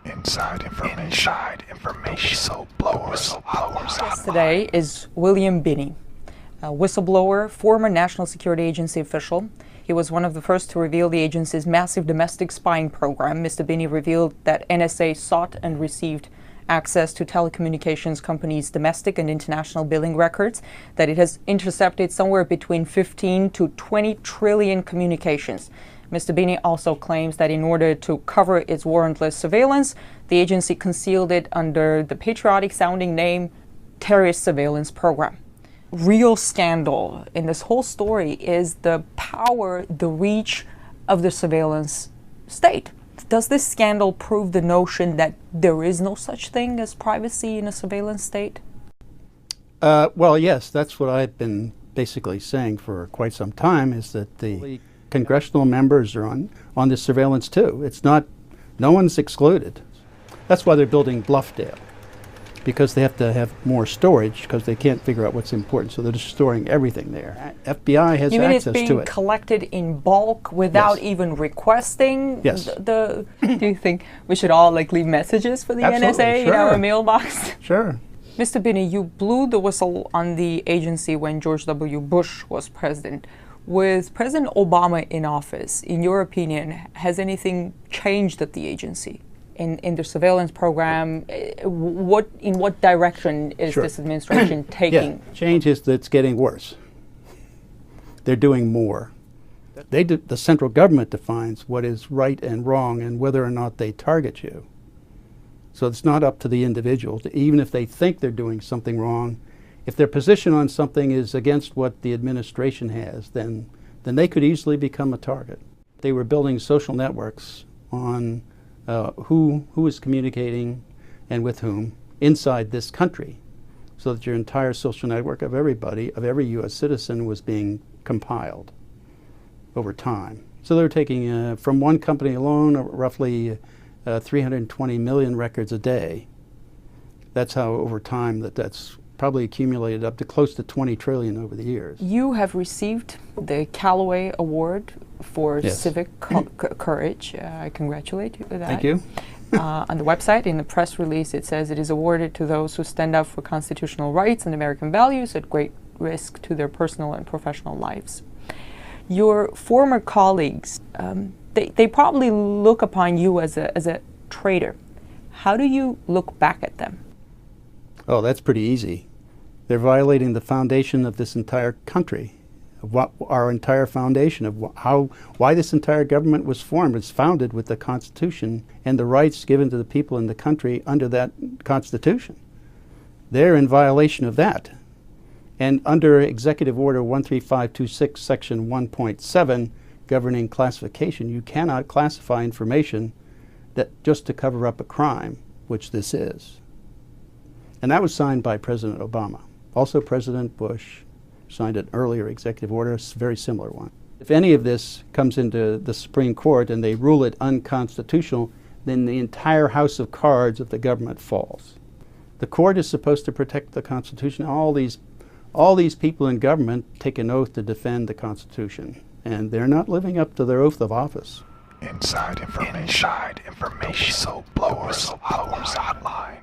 Inside information. Whistleblowers. Guest today is William Binney, a whistleblower, former National Security Agency official. He was one of the first to reveal the agency's massive domestic spying program. Mr. Binney revealed that NSA sought and received access to telecommunications companies' domestic and international billing records, that it has intercepted somewhere between 15 to 20 trillion communications. Mr. Binney also claims that in order to cover its warrantless surveillance, the agency concealed it under the patriotic-sounding name Terrorist Surveillance Program. Real scandal in this whole story is the power, the reach of the surveillance state. Does this scandal prove the notion that there is no such thing as privacy in a surveillance state? Well, yes, that's what I've been basically saying for quite some time, is that the congressional members are on this surveillance too. It's not, no one's excluded. That's why they're building Bluffdale, because they have to have more storage because they can't figure out what's important, so they're just storing everything there. FBI has access to it. You mean it's being collected in bulk without even requesting? Yes. Do you think we should all leave messages for the NSA in our mailbox? Sure. Mr. Binney, you blew the whistle on the agency when George W. Bush was president. With President Obama in office, in your opinion, has anything changed at the agency? In the surveillance program, in what direction is this administration taking? Yeah, change is that it's getting worse. They're doing more. The central government defines what is right and wrong and whether or not they target you. So it's not up to the individual, even if they think they're doing something wrong. If their position on something is against what the administration has, then they could easily become a target. They were building social networks on who is communicating and with whom inside this country, so that your entire social network of everybody, of every U.S. citizen, was being compiled over time. So they're taking, from one company alone, roughly 320 million records a day. That's how, over time, that's probably accumulated up to close to 20 trillion over the years. You have received the Callaway Award for civic courage. I congratulate you for that. Thank you. On the website, in the press release, it says it is awarded to those who stand up for constitutional rights and American values at great risk to their personal and professional lives. Your former colleagues, they probably look upon you as a traitor. How do you look back at them? Oh, that's pretty easy. They're violating the foundation of this entire country, of what our entire foundation of why this entire government was formed. It's founded with the Constitution and the rights given to the people in the country under that Constitution. They're in violation of that. And under Executive Order 13526, Section 1.7, governing classification, you cannot classify information that just to cover up a crime, which this is. And that was signed by President Obama. Also, President Bush signed an earlier executive order, a very similar one. If any of this comes into the Supreme Court and they rule it unconstitutional, then the entire house of cards of the government falls. The court is supposed to protect the Constitution. All these people in government take an oath to defend the Constitution, and they're not living up to their oath of office. Inside information. Whistleblowers hotline.